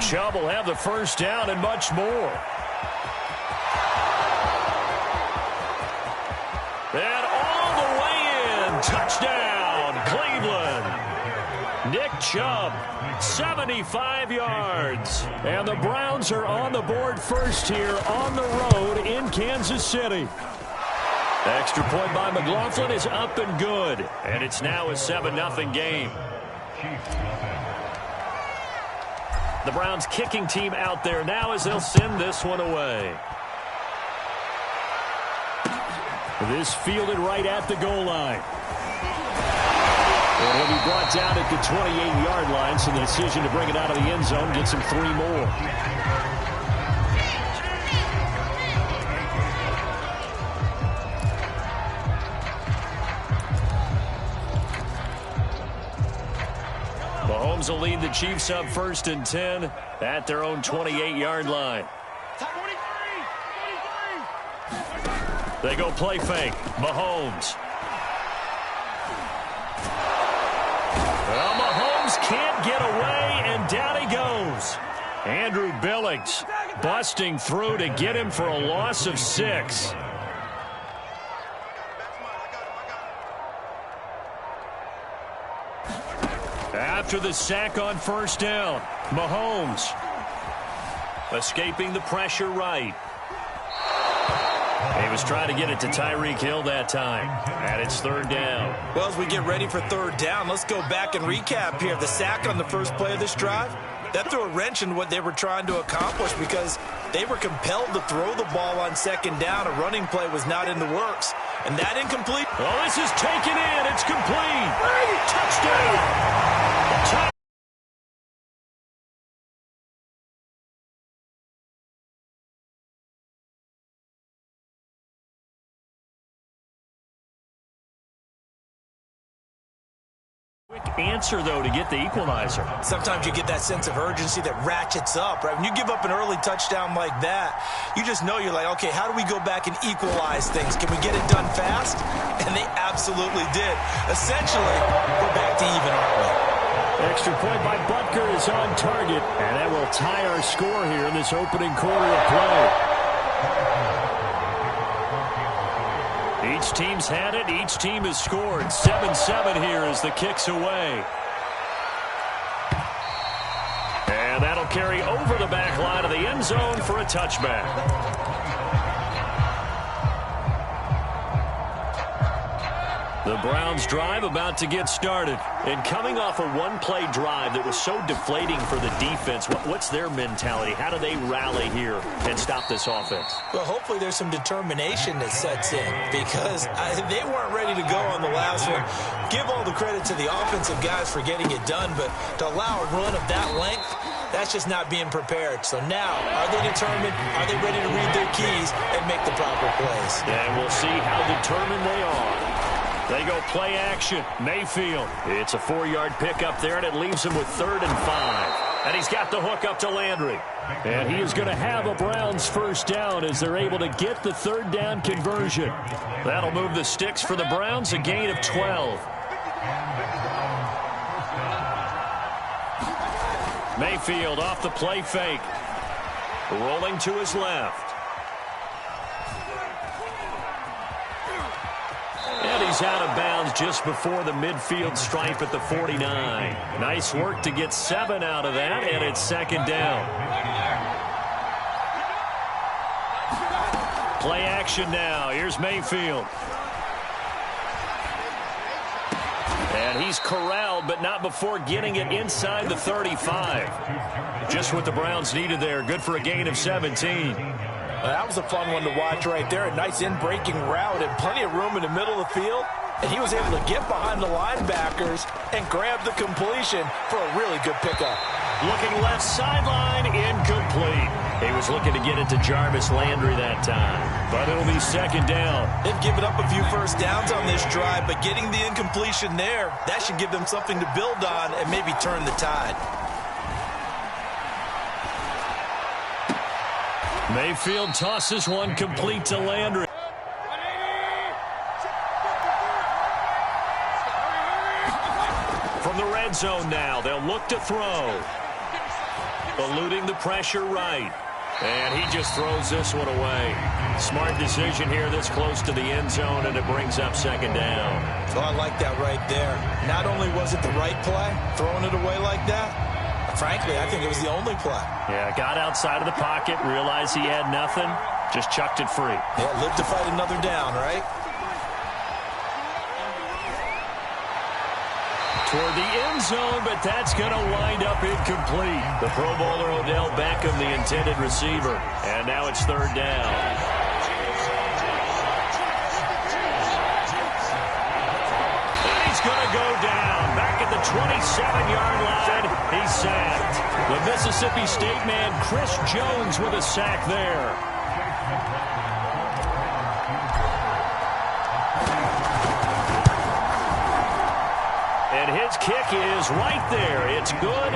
Chubb will have the first down and much more. And all the way in. Touchdown, Cleveland. Nick Chubb, 75 yards. And the Browns are on the board first here on the road in Kansas City. Extra point by McLaughlin is up and good. And it's now a 7-0 game. The Browns kicking team out there now as they'll send this one away. This fielded right at the goal line. And he'll be brought down at the 28-yard line, so the decision to bring it out of the end zone gets him 3 more. Mahomes will lead the Chiefs up 1st and 10 at their own 28-yard line. They go play fake. Mahomes. Well, Mahomes can't get away, and down he goes. Andrew Billings busting through to get him for a loss of 6. After the sack on 1st down, Mahomes escaping the pressure right. He was trying to get it to Tyreek Hill that time, and it's 3rd down. Well, as we get ready for 3rd down, let's go back and recap here. The sack on the first play of this drive, that threw a wrench in what they were trying to accomplish because they were compelled to throw the ball on 2nd down. A running play was not in the works, and that incomplete. Oh, this is taken in. It's complete. Touchdown. Quick answer, though, to get the equalizer. Sometimes you get that sense of urgency that ratchets up, right? When you give up an early touchdown like that, you just know you're like, okay, how do we go back and equalize things? Can we get it done fast? And they absolutely did. Essentially, we're back to even, aren't we? Extra point by Butker is on target, and that will tie our score here in this opening quarter of play. Each team's had it. Each team has scored. 7-7 here as the kick's away. And that'll carry over the back line of the end zone for a touchback. The Browns drive about to get started. And coming off a one-play drive that was so deflating for the defense, what's their mentality? How do they rally here and stop this offense? Well, hopefully there's some determination that sets in because they weren't ready to go on the last one. Give all the credit to the offensive guys for getting it done, but to allow a run of that length, that's just not being prepared. So now, are they determined? Are they ready to read their keys and make the proper plays? And we'll see how determined they are. They go play action. Mayfield. It's a 4-yard pickup there, and it leaves him with 3rd and 5. And he's got the hook up to Landry. And he is going to have a Browns first down as they're able to get the 3rd down conversion. That'll move the sticks for the Browns, a gain of 12. Mayfield off the play fake. Rolling to his left. And he's out of bounds just before the midfield stripe at the 49. Nice work to get 7 out of that, and it's 2nd down. Play action now. Here's Mayfield. And he's corralled, but not before getting it inside the 35. Just what the Browns needed there. Good for a gain of 17. That was a fun one to watch right there. A nice in-breaking route and plenty of room in the middle of the field. And he was able to get behind the linebackers and grab the completion for a really good pickup. Looking left sideline, incomplete. He was looking to get it to Jarvis Landry that time. But it'll be 2nd down. They've given up a few first downs on this drive, but getting the incompletion there, that should give them something to build on and maybe turn the tide. Mayfield tosses one complete to Landry. From the red zone now, they'll look to throw. eluding the pressure right. And he just throws this one away. Smart decision here this close to the end zone, and it brings up second down. So I like that right there. Not only was it the right play, throwing it away like that, frankly, I think it was the only play. Yeah, got outside of the pocket, realized he had nothing, just chucked it free. Yeah, live to fight another down, right? Toward the end zone, but that's going to wind up incomplete. The Pro Bowler Odell Beckham, the intended receiver. And now it's third down. And he's going to go down. Back at the 27-yard line, he's sacked. The Mississippi State man, Chris Jones, with a sack there. And his kick is right there. It's good.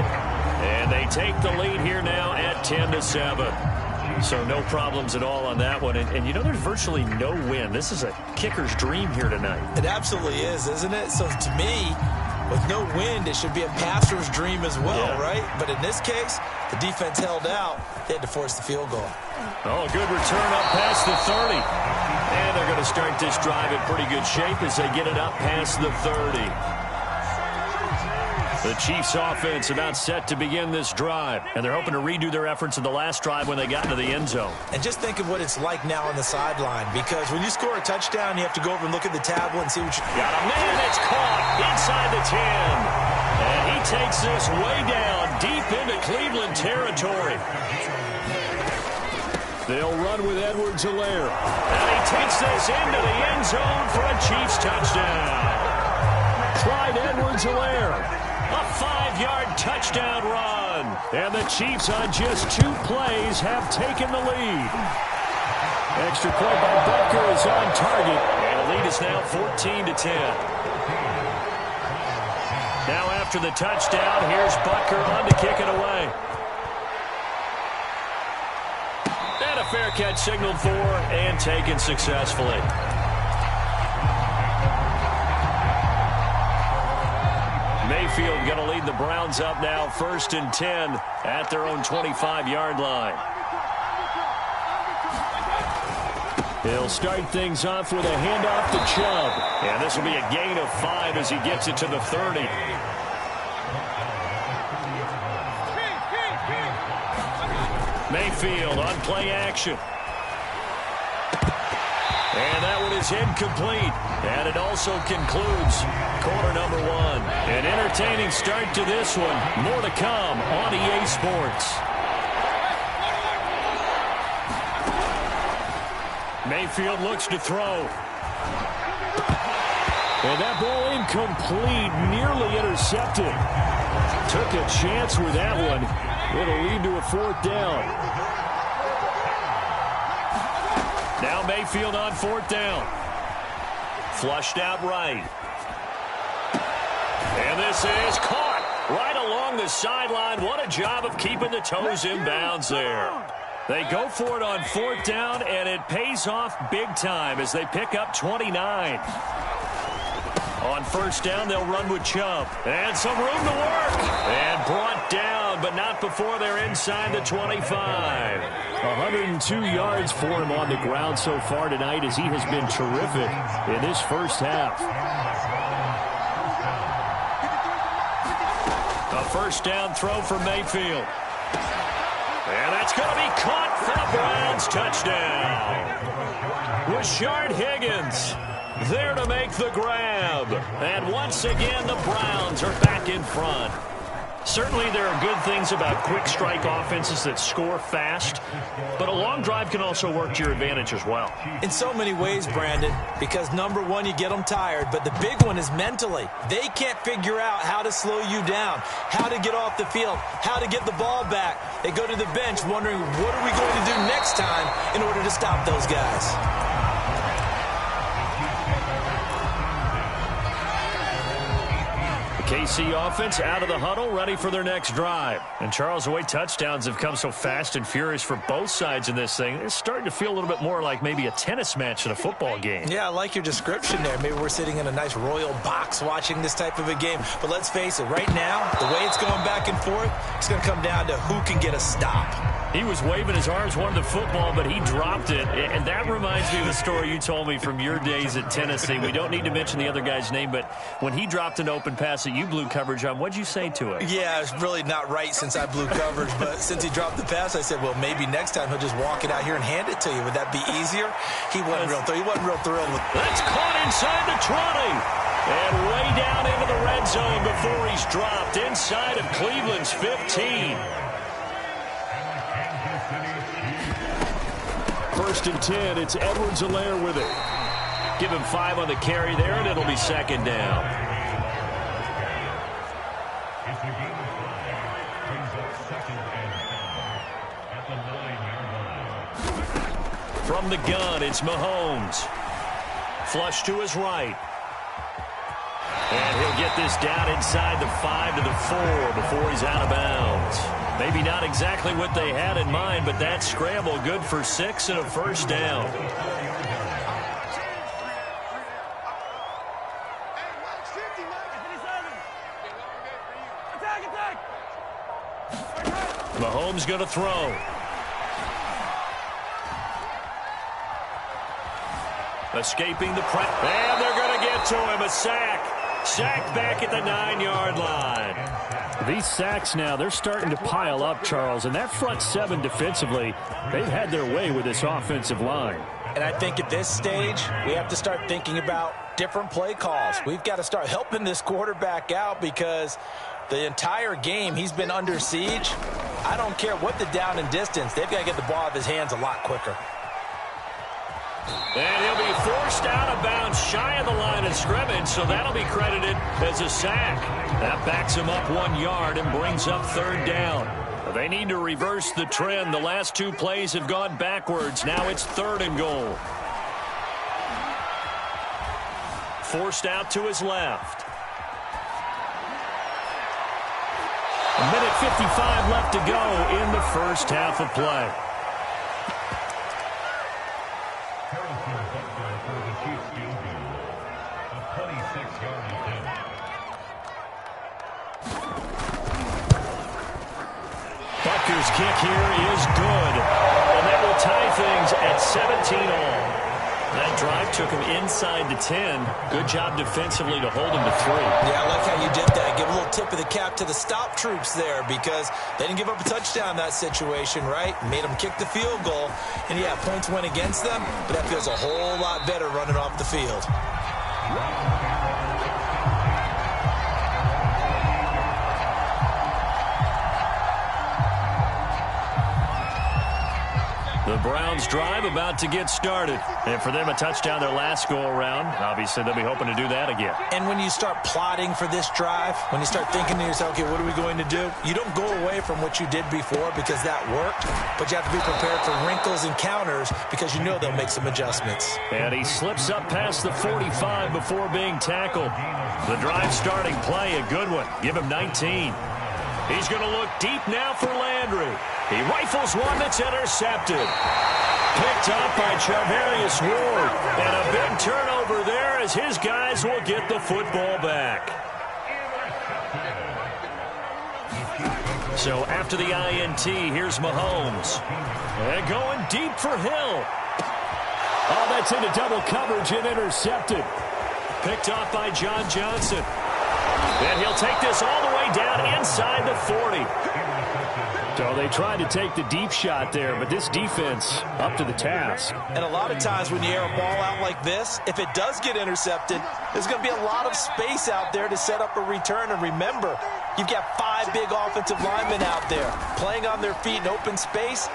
And they take the lead here now at 10-7. So no problems at all on that one. And you know, there's virtually no wind. This is a kicker's dream here tonight. It absolutely is, isn't it? So to me, with no wind, it should be a passer's dream as well, right? But in this case, the defense held out. They had to force the field goal. Oh, good return up past the 30. And they're going to start this drive in pretty good shape as they get it up past the 30. The Chiefs offense about set to begin this drive. And they're hoping to redo their efforts in the last drive when they got into the end zone. And just think of what it's like now on the sideline. Because when you score a touchdown, you have to go over and look at the tablet and see what you... Got a man that's caught inside the 10. And he takes this way down deep into Cleveland territory. They'll run with Edwards-Helaire. And he takes this into the end zone for a Chiefs touchdown. Clyde Edwards-Helaire. A 5-yard touchdown run. And the Chiefs on just 2 plays have taken the lead. Extra point by Butker is on target. And the lead is now 14-10. Now after the touchdown, here's Butker on to kick it away. And a fair catch signaled for and taken successfully. Mayfield going to lead the Browns up now, 1st and 10 at their own 25-yard line. He'll start things off with a handoff to Chubb. And this will be a gain of 5 as he gets it to the 30. Mayfield on play action. And that one is incomplete. And it also concludes quarter number 1. An entertaining start to this one. More to come on EA Sports. Mayfield looks to throw. And that ball incomplete, nearly intercepted. Took a chance with that one. It'll lead to a 4th down. Now Mayfield on 4th down. Flushed out right. And this is caught right along the sideline. What a job of keeping the toes in bounds there. They go for it on 4th down, and it pays off big time as they pick up 29. On 1st down, they'll run with Chubb. And some room to work. And brought down, but not before they're inside the 25. 102 yards for him on the ground so far tonight as he has been terrific in this first half. A 1st down throw for Mayfield. And that's going to be caught for the Browns. Touchdown. Rashard Higgins there to make the grab. And once again, the Browns are back in front. Certainly there are good things about quick strike offenses that score fast, but a long drive can also work to your advantage as well. In so many ways, Brandon, because number one, you get them tired, but the big one is mentally. They can't figure out how to slow you down, how to get off the field, how to get the ball back. They go to the bench wondering, what are we going to do next time in order to stop those guys? KC offense out of the huddle, ready for their next drive. And Charles, the way touchdowns have come so fast and furious for both sides in this thing, it's starting to feel a little bit more like maybe a tennis match than a football game. Yeah, I like your description there. Maybe we're sitting in a nice royal box watching this type of a game. But let's face it, right now, the way it's going back and forth, it's going to come down to who can get a stop. He was waving his arms, wanted the football, but he dropped it. And that reminds me of the story you told me from your days at Tennessee. We don't need to mention the other guy's name, but when he dropped an open pass that you blew coverage on, what'd you say to it? Yeah, it's really not right since I blew coverage, but since he dropped the pass, I said, well, maybe next time he'll just walk it out here and hand it to you. Would that be easier? He wasn't real thrilled with it. That's caught inside the 20. And way down into the red zone before he's dropped inside of Cleveland's 15. First and 10, it's Edwards-Helaire with it. Give him 5 on the carry there, and it'll be second down. From the gun, it's Mahomes. Flush to his right. And he'll get this down inside the 5 to the 4 before he's out of bounds. Maybe not exactly what they had in mind, but that scramble good for 6 and a first down. Mahomes going to throw. Escaping the press. And they're going to get to him. A sack. Sack back at the 9-yard line. These sacks now, they're starting to pile up, Charles. And that front 7 defensively, they've had their way with this offensive line. And I think at this stage, we have to start thinking about different play calls. We've got to start helping this quarterback out because the entire game he's been under siege. I don't care what the down and distance. They've got to get the ball out of his hands a lot quicker. And he'll be forced out of bounds shy of the line of scrimmage, so that'll be credited as a sack. That backs him up 1 yard and brings up third down. They need to reverse the trend. The last 2 plays have gone backwards. Now it's 3rd and goal. Forced out to his left. A minute 55 left to go in the first half of play. Butker's kick here is good. And that will tie things at 17-all. That drive took him inside the 10. Good job defensively to hold him to 3. Yeah, I like how you did that. Give a little tip of the cap to the stop troops there because they didn't give up a touchdown in that situation, right? Made them kick the field goal. And, yeah, points went against them, but that feels a whole lot better running off the field. The Browns drive about to get started. And for them, a touchdown their last go-around. Obviously, they'll be hoping to do that again. And when you start plotting for this drive, when you start thinking to yourself, okay, what are we going to do? You don't go away from what you did before because that worked, but you have to be prepared for wrinkles and counters because you know they'll make some adjustments. And he slips up past the 45 before being tackled. The drive starting play, a good one. Give him 19. He's going to look deep now for Landry. He rifles one that's intercepted. Picked up by Charvarius Ward. And a big turnover there as his guys will get the football back. So after the INT, here's Mahomes. And going deep for Hill. Oh, that's into double coverage and intercepted. Picked off by John Johnson. And he'll take this all the way down inside the 40. So they tried to take the deep shot there, but this defense up to the task. And a lot of times when you air a ball out like this, if it does get intercepted, there's going to be a lot of space out there to set up a return. And remember, you've got 5 big offensive linemen out there playing on their feet in open space.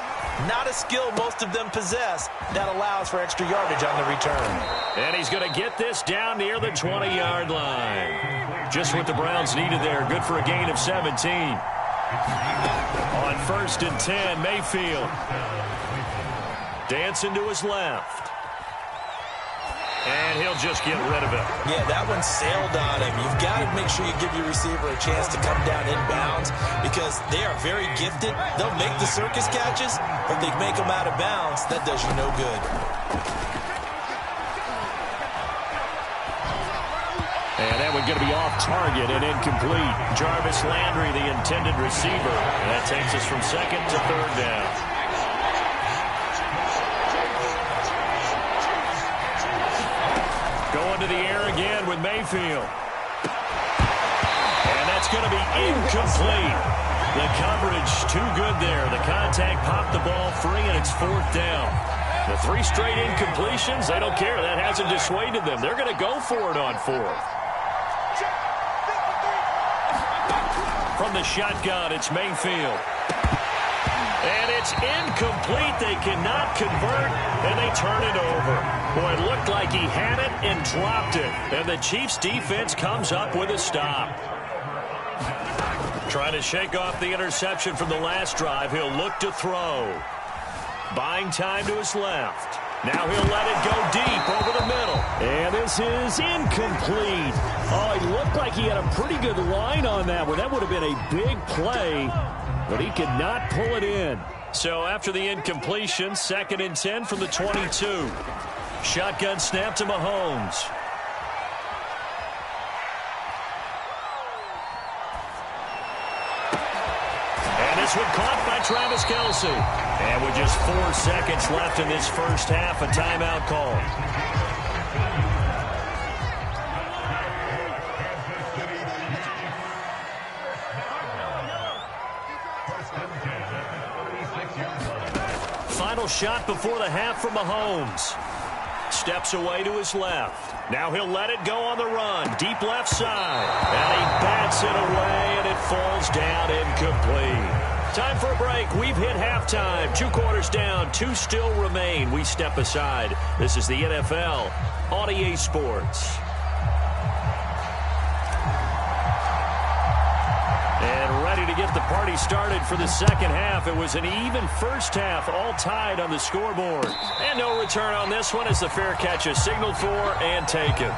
Not a skill most of them possess that allows for extra yardage on the return. And he's going to get this down near the 20-yard line. Just what the Browns needed there. Good for a gain of 17. On 1st and 10, Mayfield. Dancing to his left. And he'll just get rid of it. Yeah, that one sailed on him. You've got to make sure you give your receiver a chance to come down inbounds because they are very gifted. They'll make the circus catches, but if they make them out of bounds, that does you no good. And that one's going to be off target and incomplete. Jarvis Landry, the intended receiver. And that takes us from second to third down. Going to the air again with Mayfield. And that's going to be incomplete. The coverage too good there. The contact popped the ball free, and it's fourth down. The 3 straight incompletions, they don't care. That hasn't dissuaded them. They're going to go for it on fourth. From the shotgun, it's Mayfield. And it's incomplete. They cannot convert, and they turn it over. Boy, it looked like he had it and dropped it. And the Chiefs' defense comes up with a stop. Trying to shake off the interception from the last drive. He'll look to throw. Buying time to his left. Now he'll let it go deep over the middle. And this is incomplete. Oh, he looked like he had a pretty good line on that one. That would have been a big play, but he could not pull it in. So after the incompletion, 2nd and 10 from the 22. Shotgun snap to Mahomes. And this one caught by Travis Kelce. And with just 4 seconds left in this first half, a timeout call. Final shot before the half from Mahomes. Steps away to his left. Now he'll let it go on the run. Deep left side. And he bats it away, and it falls down incomplete. Time for a break. We've hit halftime. 2 quarters down. 2 still remain. We step aside. This is the NFL on EA Sports. And ready to get the party started for the second half. It was an even first half, all tied on the scoreboard. And no return on this one as the fair catch is signaled for and taken.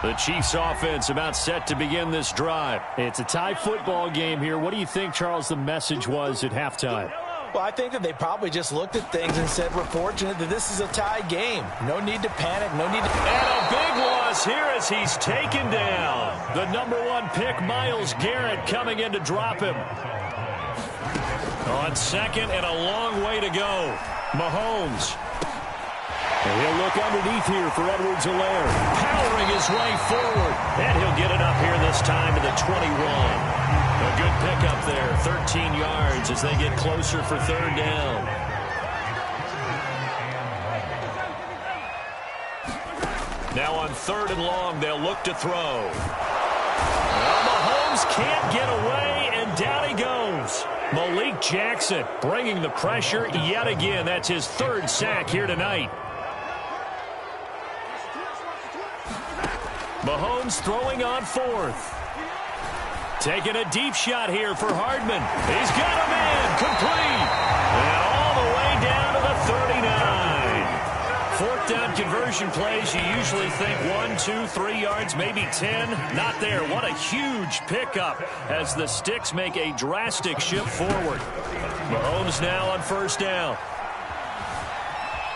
The Chiefs offense about set to begin this drive. It's a tie football game here. What do you think, Charles, the message was at halftime? Well, I think that they probably just looked at things and said, we're fortunate that this is a tie game. No need to panic. No need to... And a big loss here as he's taken down. The #1 pick, Myles Garrett, coming in to drop him. On second and a long way to go. Mahomes. And he'll look underneath here for Edwards-Helaire. Powering his way forward. And he'll get it up here this time to the 21. A good pickup there, 13 yards as they get closer for third down. Now on 3rd and long, they'll look to throw. Well, Mahomes can't get away, and down he goes. Malik Jackson bringing the pressure yet again. That's his 3rd sack here tonight. Mahomes throwing on 4th. Taking a deep shot here for Hardman. He's got a man, complete. And all the way down to the 39. 4th down conversion plays, you usually think 1, 2, 3 yards, maybe 10. Not there. What a huge pickup as the Sticks make a drastic shift forward. Mahomes now on 1st down.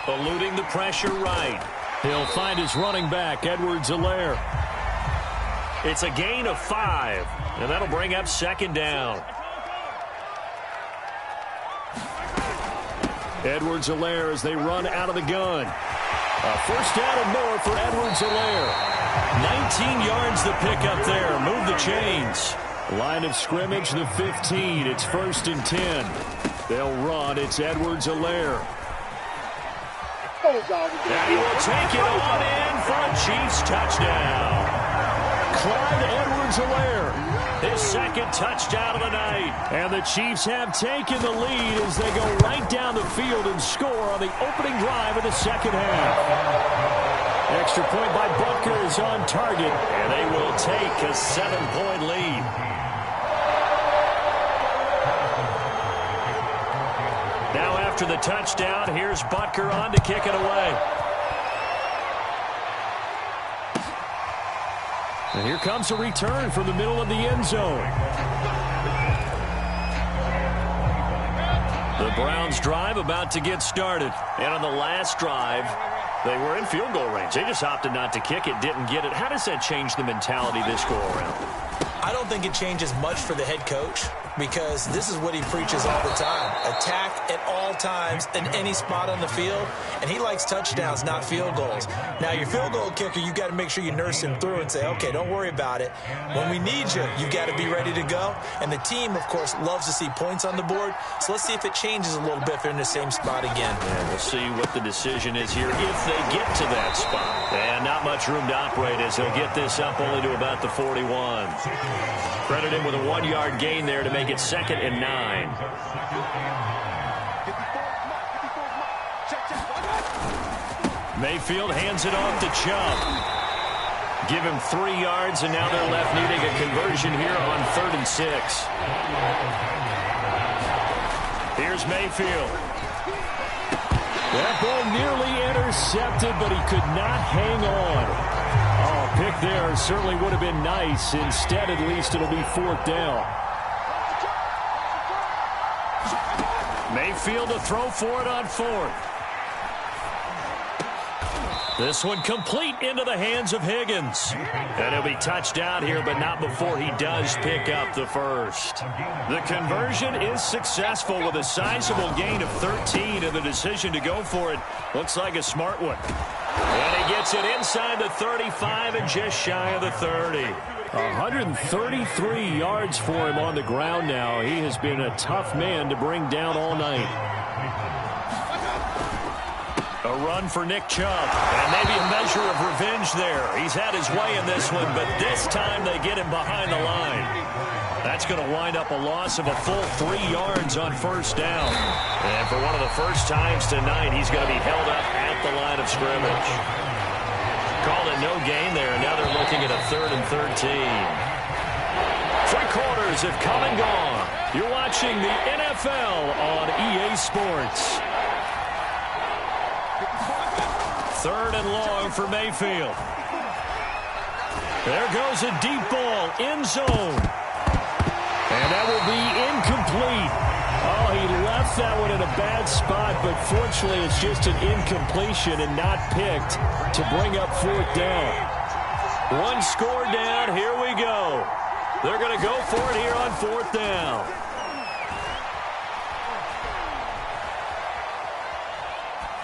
Eluding the pressure right. He'll find his running back, Edwards-Helaire. It's a gain of 5. And that'll bring up 2nd down. Edwards-Helaire as they run out of the gun. A 1st down and more for Edwards-Helaire. 19 yards the pickup there. Move the chains. Line of scrimmage, the 15. It's 1st and 10. They'll run. It's Edwards-Helaire. And he will take it on in for a Chiefs touchdown. Clyde Edwards-Helaire. His 2nd touchdown of the night. And the Chiefs have taken the lead as they go right down the field and score on the opening drive of the second half. Extra point by Butker is on target, and they will take a 7-point lead. after the touchdown. Here's Butker on to kick it away. And here comes a return from the middle of the end zone. The Browns drive about to get started. And on the last drive, they were in field goal range. They just opted not to kick it, didn't get it. How does that change the mentality this go around? I don't think it changes much for the head coach because this is what he preaches all the time. Attack at all times in any spot on the field, and he likes touchdowns, not field goals. Now, your field goal kicker, you got to make sure you nurse him through and say, okay, don't worry about it. When we need you, you got to be ready to go. And the team, of course, loves to see points on the board. So let's see if it changes a little bit if they're in the same spot again. And we'll see what the decision is here if they get to that spot. And not much room to operate as he'll get this up only to about the 41. Credit him with a 1-yard gain there to make it 2nd and 9. Mayfield hands it off to Chubb. Give him 3 yards, and now they're left needing a conversion here on 3rd and 6. Here's Mayfield. That ball nearly intercepted, but he could not hang on. Oh, pick there certainly would have been nice. Instead, at least it'll be 4th down. Mayfield to throw for it on 4th. This one complete into the hands of Higgins. And he'll be touched out here, but not before he does pick up the first. The conversion is successful with a sizable gain of 13, and the decision to go for it looks like a smart one. And he gets it inside the 35 and just shy of the 30. 133 yards for him on the ground now. He has been a tough man to bring down all night. A run for Nick Chubb, and maybe a measure of revenge there. He's had his way in this one, but this time they get him behind the line. That's going to wind up a loss of a full 3 yards on 1st down. And for one of the first times tonight, he's going to be held up at the line of scrimmage. Called it no gain there, and now they're looking at a 3rd and 13. 3 quarters have come and gone. You're watching the NFL on EA Sports. 3rd and long for Mayfield. There goes a deep ball, end zone. And that will be incomplete. Oh, he left that one in a bad spot, but fortunately it's just an incompletion and not picked to bring up 4th down. 1 score down, here we go. They're going to go for it here on 4th down.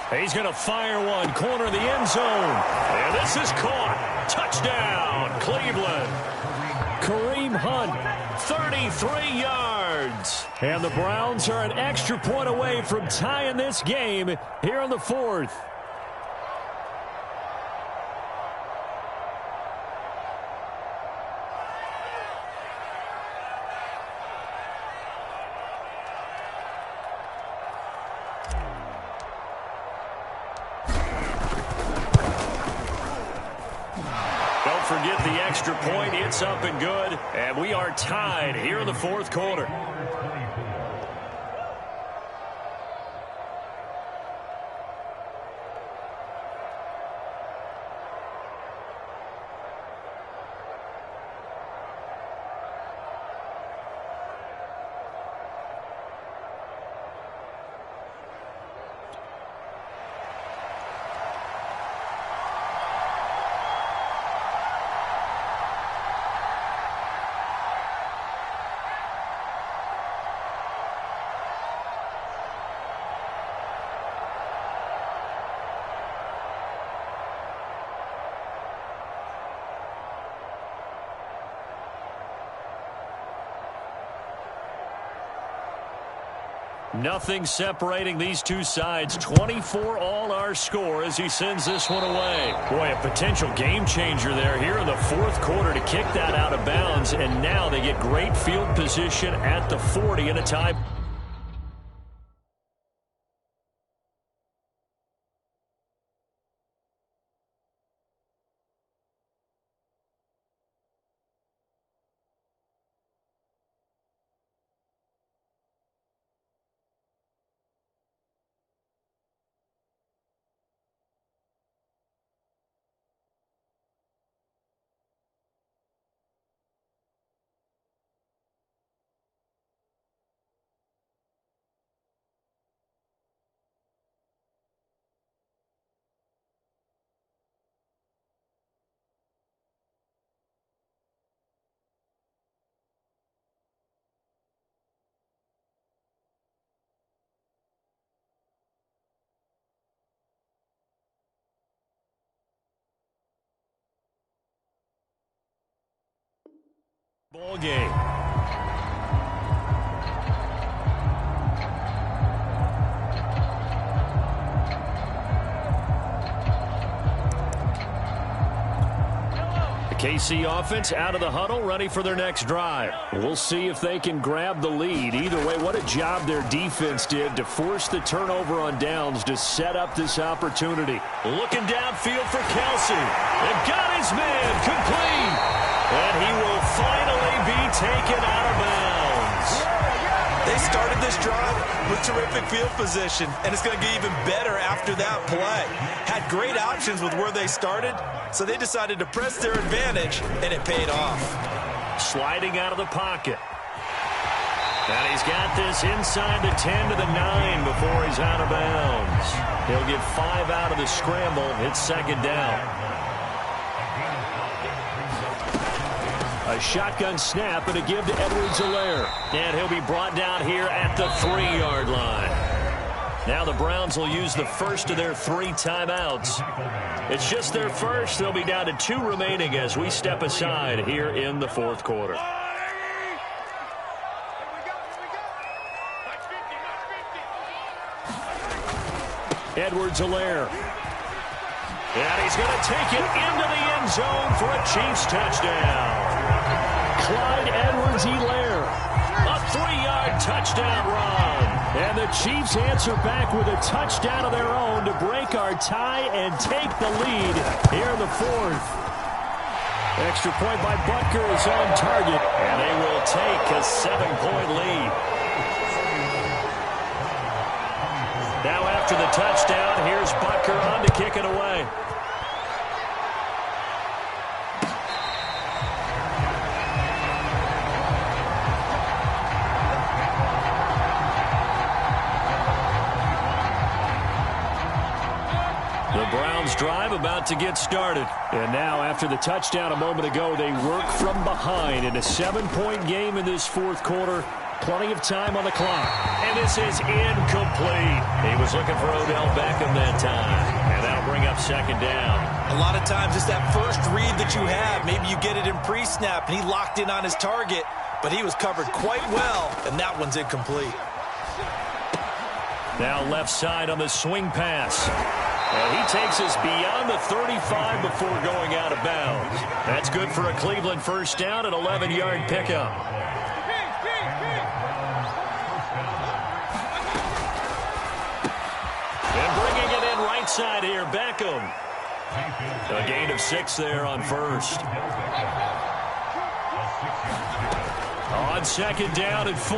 He's going to fire one, corner of the end zone. And this is caught. Touchdown, Cleveland. Kareem Hunt, 33 yards. And the Browns are an extra point away from tying this game here on the 4th. Forget the extra point. It's up and good. And we are tied here in the 4th quarter. Nothing separating these two sides. 24 all our score as he sends this one away. Boy, a potential game changer there here in the 4th quarter to kick that out of bounds. And now they get great field position at the 40 in a tie. Ball game. KC offense out of the huddle, ready for their next drive. We'll see if they can grab the lead. Either way, what a job their defense did to force the turnover on downs to set up this opportunity. Looking downfield for Kelsey. They've got his man complete. And he will finally be taken out of bounds. They started this drive with terrific field position, and it's going to get even better after that play. Had great options with where they started, so they decided to press their advantage, and it paid off. Sliding out of the pocket. And he's got this inside the 10 to the 9 before he's out of bounds. He'll get 5 out of the scramble. It's second down. A shotgun snap and a give to Edwards-Helaire. And he'll be brought down here at the 3-yard line. Now the Browns will use the first of their 3 timeouts. It's just their first. They'll be down to 2 remaining as we step aside here in the fourth quarter. Edwards-Helaire. And he's going to take it into the end zone for a Chiefs touchdown. Clyde Edwards-Helaire, a 3-yard touchdown run. And the Chiefs answer back with a touchdown of their own to break our tie and take the lead here in the fourth. Extra point by Butker is on target, and they will take a 7-point lead. Now after the touchdown, here's Butker on to kick it away. The Browns drive about to get started. And now after the touchdown a moment ago, they work from behind in a 7-point game in this fourth quarter. Plenty of time on the clock. And this is incomplete. He was looking for Odell Beckham that time. And that'll bring up second down. A lot of times it's that first read that you have. Maybe you get it in pre-snap and he locked in on his target. But he was covered quite well, and that one's incomplete. Now left side on the swing pass. And he takes us beyond the 35 before going out of bounds. That's good for a Cleveland first down and 11-yard pickup. And bringing it in right side here, Beckham. A gain of 6 there on first. On second down and 4,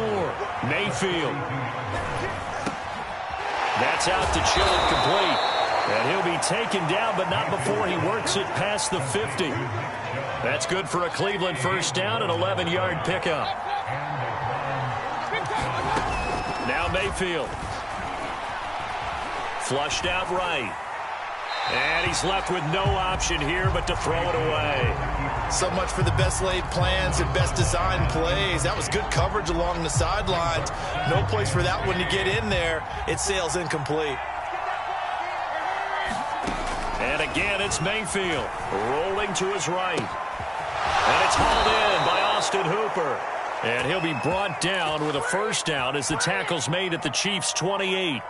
Mayfield. That's out to Chillen complete. And he'll be taken down, but not before he works it past the 50. That's good for a Cleveland first down and 11-yard pickup. Now Mayfield. Flushed out right. And he's left with no option here but to throw it away. So much for the best laid plans and best designed plays. That was good coverage along the sidelines. No place for that one to get in there. It sails incomplete. And again, it's Mayfield rolling to his right. And it's hauled in by Austin Hooper. And he'll be brought down with a first down as the tackle's made at the Chiefs' 28.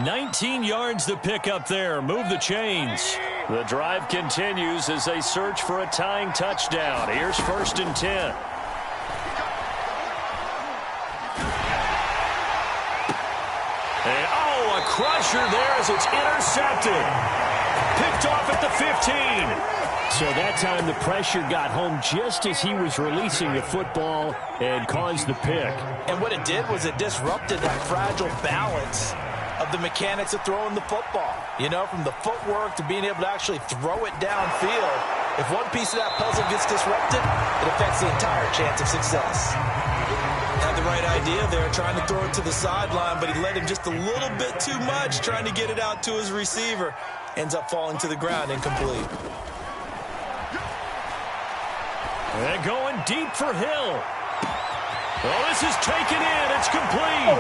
19 yards to pick up there. Move the chains. The drive continues as they search for a tying touchdown. Here's first and 10. And a crusher there as it's intercepted. Picked off at the 15. So that time the pressure got home just as he was releasing the football and caused the pick. And what it did was it disrupted that fragile balance of the mechanics of throwing the football. You know, from the footwork to being able to actually throw it downfield. If one piece of that puzzle gets disrupted, it affects the entire chance of success. Had the right idea there, trying to throw it to the sideline, but he let him just a little bit too much, trying to get it out to his receiver. Ends up falling to the ground, incomplete. And going deep for Hill. Well, this is taken in. It's complete.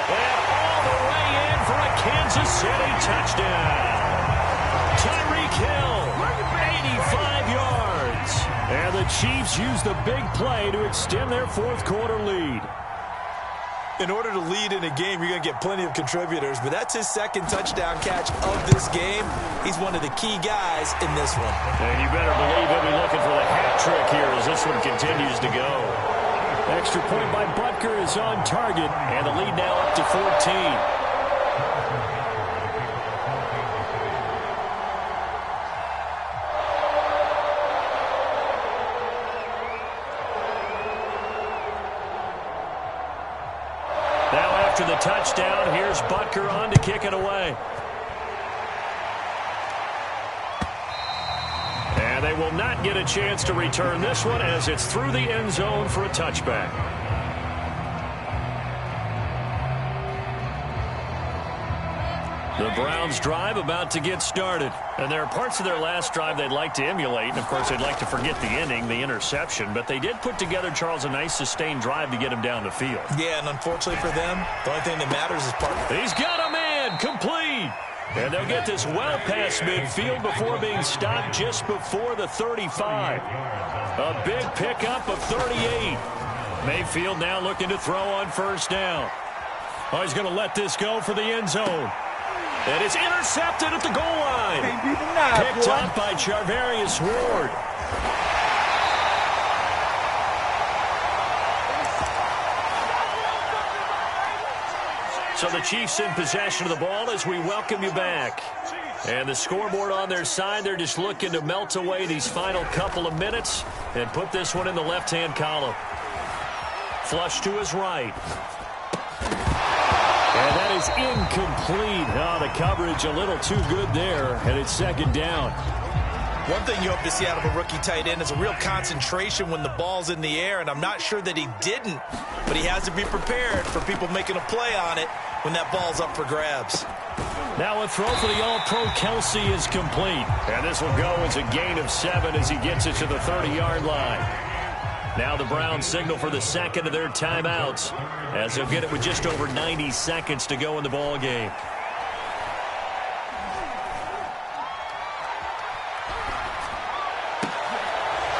And all the way in for a Kansas City touchdown. Tyreek Hill, 85 yards. And the Chiefs use the big play to extend their fourth quarter lead. In order to lead in a game, you're going to get plenty of contributors, but that's his second touchdown catch of this game. He's one of the key guys in this one. And you better believe he'll be looking for the hat trick here as this one continues to go. Extra point by Butker is on target, and the lead now up to 14. After the touchdown, here's Butker on to kick it away. And they will not get a chance to return this one as it's through the end zone for a touchback. The Browns drive about to get started. And there are parts of their last drive they'd like to emulate. And, of course, they'd like to forget the ending, the interception. But they did put together, Charles, a nice sustained drive to get him down the field. Yeah, and unfortunately for them, the only thing that matters is part. He's got a man, complete. And they'll get this well past midfield before being stopped just before the 35. A big pickup of 38. Mayfield now looking to throw on first down. Oh, he's going to let this go for the end zone. And it's intercepted at the goal line. Picked up by Charvarius Ward. So the Chiefs in possession of the ball as we welcome you back. And the scoreboard on their side, they're just looking to melt away these final couple of minutes and put this one in the left-hand column. Flush to his right. And that is incomplete. Oh, the coverage a little too good there, and it's second down. One thing you hope to see out of a rookie tight end is a real concentration when the ball's in the air, and I'm not sure that he didn't, but he has to be prepared for people making a play on it when that ball's up for grabs. Now a throw for the All-Pro Kelsey is complete, and this will go as a gain of 7 as he gets it to the 30-yard line. Now the Browns signal for the second of their timeouts as they'll get it with just over 90 seconds to go in the ball game.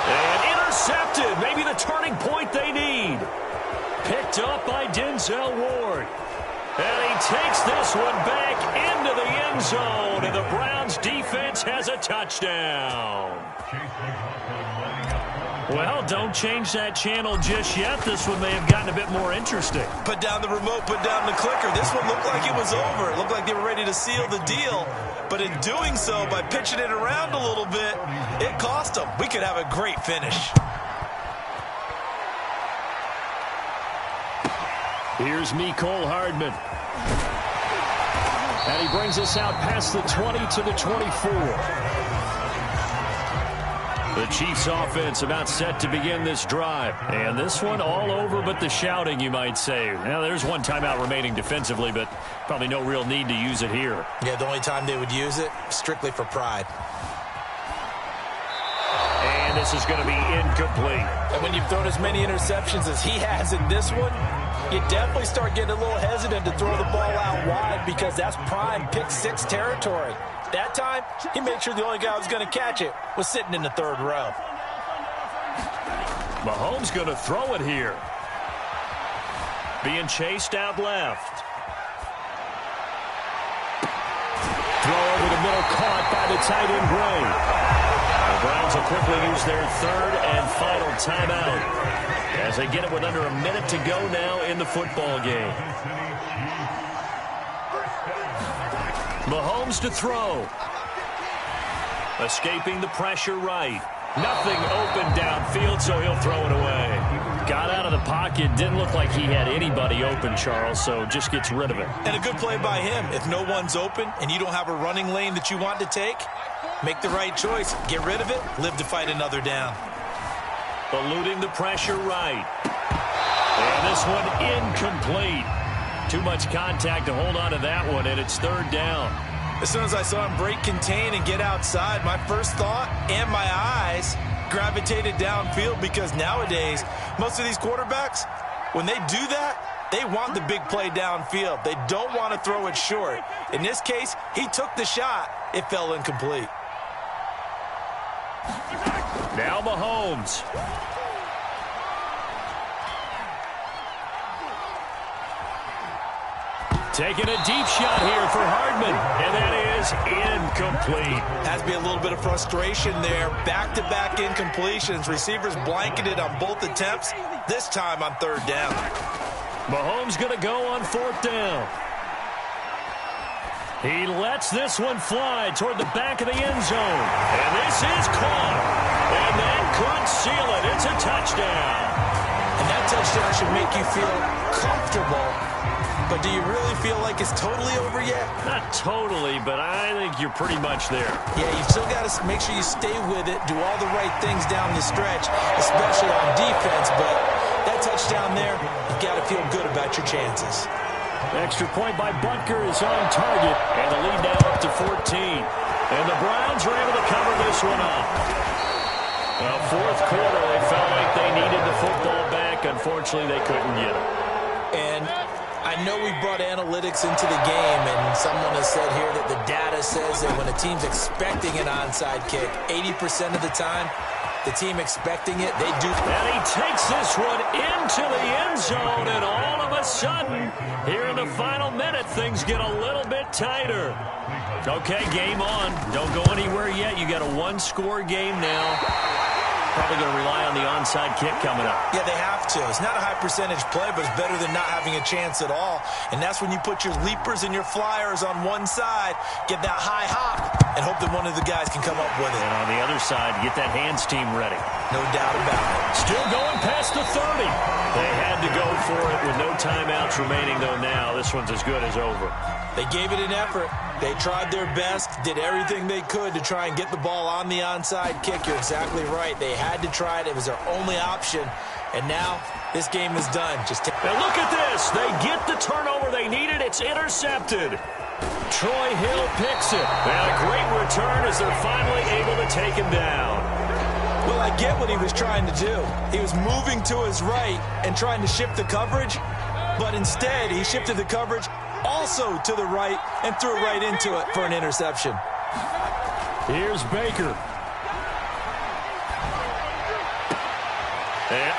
And intercepted. Maybe the turning point they need. Picked up by Denzel Ward. And he takes this one back into the end zone. And the Browns defense has a touchdown. Well, don't change that channel just yet. This one may have gotten a bit more interesting. Put down the remote, put down the clicker. This one looked like it was over. It looked like they were ready to seal the deal. But in doing so, by pitching it around a little bit, it cost them. We could have a great finish. Here's Mecole Hardman. And he brings us out past the 20 to the 24. The Chiefs offense about set to begin this drive. And this one all over but the shouting, you might say. Now, there's one timeout remaining defensively, but probably no real need to use it here. Yeah, the only time they would use it, strictly for pride. And this is going to be incomplete. And when you've thrown as many interceptions as he has in this one, you definitely start getting a little hesitant to throw the ball out wide because that's prime pick six territory. That time, he made sure the only guy who was going to catch it was sitting in the third row. Mahomes going to throw it here. Being chased out left. Throw over the middle, caught by the tight end Gray. The Browns will quickly use their third and final timeout as they get it with under a minute to go now in the football game. Mahomes to throw. Escaping the pressure right. Nothing open downfield, so he'll throw it away. Got out of the pocket. Didn't look like he had anybody open, Charles, so just gets rid of it. And a good play by him. If no one's open and you don't have a running lane that you want to take, make the right choice. Get rid of it. Live to fight another down. Eluding the pressure right. And this one incomplete. Too much contact to hold on to that one, and it's third down. As soon as I saw him break contain and get outside, my first thought and my eyes gravitated downfield because nowadays, most of these quarterbacks, when they do that, they want the big play downfield. They don't want to throw it short. In this case, he took the shot. It fell incomplete. Now Mahomes. Taking a deep shot here for Hardman, and that is incomplete. Has to be a little bit of frustration there. Back-to-back incompletions. Receivers blanketed on both attempts, this time on third down. Mahomes going to go on fourth down. He lets this one fly toward the back of the end zone. And this is caught. And that could seal it. It's a touchdown. And that touchdown should make you feel comfortable. But do you really feel like it's totally over yet? Not totally, but I think you're pretty much there. Yeah, you've still got to make sure you stay with it, do all the right things down the stretch, especially on defense. But that touchdown there, you've got to feel good about your chances. Extra point by Butker is on target, and the lead now up to 14. And the Browns are able to cover this one up. Well, fourth quarter, they felt like they needed the football back. Unfortunately, they couldn't get it. And I know we brought analytics into the game, and someone has said here that the data says that when a team's expecting an onside kick, 80% of the time, the team expecting it, they do. And he takes this one into the end zone, and all of a sudden, here in the final minute, things get a little bit tighter. Okay, game on. Don't go anywhere yet. You got a one-score game now. Probably going to rely on the onside kick coming up. Yeah, they have to. It's not a high percentage play, but it's better than not having a chance at all. And that's when you put your leapers and your flyers on one side, get that high hop, and hope that one of the guys can come up with it. And on the other side, get that hands team ready. No doubt about it. Still going past the 30. They had to go for it with no timeouts remaining, though now. This one's as good as over. They gave it an effort. They tried their best, did everything they could to try and get the ball on the onside kick. You're exactly right. They had to try it. It was their only option. And now this game is done. And look at this. They get the turnover they needed. It's intercepted. Troy Hill picks it. And a great return as they're finally able to take him down. Well, I get what he was trying to do. He was moving to his right and trying to shift the coverage. But instead, he shifted the coverage also to the right and threw it right into it for an interception. Here's Baker. And